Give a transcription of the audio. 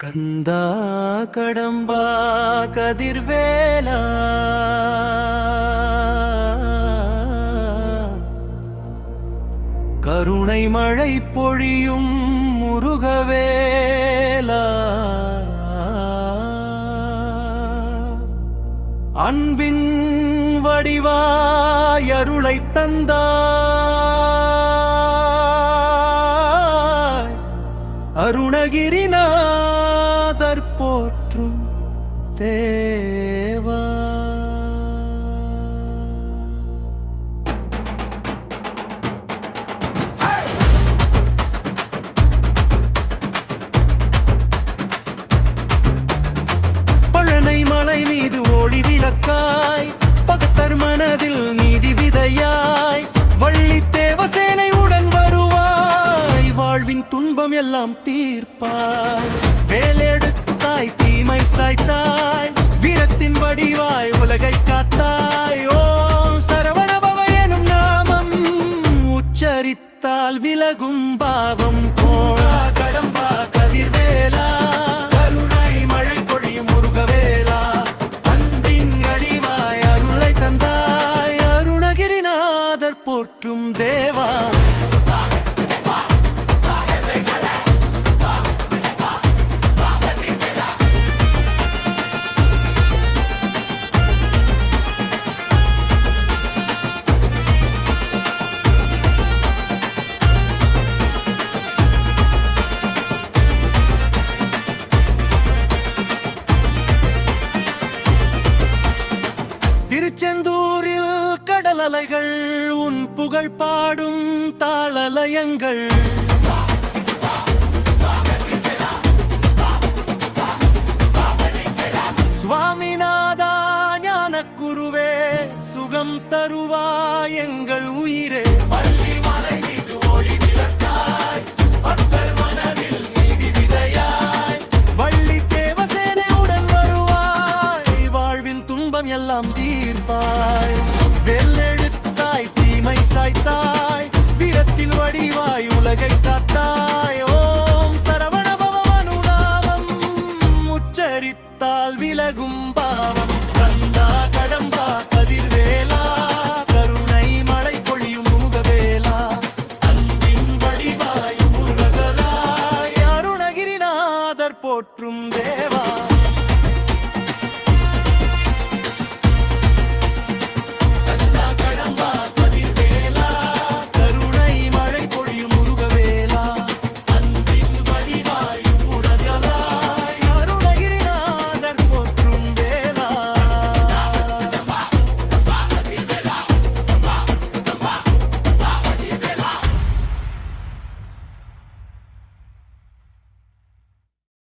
கந்தா கடம்பா கதிர்வேலா கருணை மழை பொழியும் முருகவேலா அன்பின் வடிவாய் அருளை தந்தாய் அருணகிரிநாதர் போற்றும் தேவா. பழனை மலை மீது ஒளி விளக்காய் பக்தர் மனதில் நீதி விதையாய் வள்ளி தேவசேனை உடன் வருவாய் வாழ்வின் துன்பம் எல்லாம் தீர்ப்பாய் வேலெடுத்தாய் தீமை சாய்த்தாய் வீரத்தின் வடிவாய் உலகை காத்தாய் ஓம் சரவணபவ எனும் நாமம் உச்சரித்தால் விலகும் பாவம் கோடா கடம்பா கதிர்வேலா கருணை மழை பொழியும் முருகவேலா அன்பின் அடிவாய் அருளை தந்தாய் அருணகிரிநாதர் போற்றும் தேவா. திருச்செந்தூரில் கடல் அலைகள் உன் புகழ் பாடும் தாளலயங்கள் சுவாமிநாதா ஞான குருவே சுகம் தருவாய் எங்கள் உயிரே எல்லாம் தீர்ப்பாய் வெள்ளெழுத்தாய் தீமை சாய்த்தாய் வீரத்தின் வடிவாய் உலகை காத்தாய் ஓம் சரவணபவனு நாமம் உச்சரித்தால் விலகும் பாவம் கந்தா கடம்பா கதிர்வேலா கருணை மழை பொழியும் முருகவேலா அன்பின் வடிவாய் முருகராய் அருணகிரிநாதர் போற்றும் தேவா.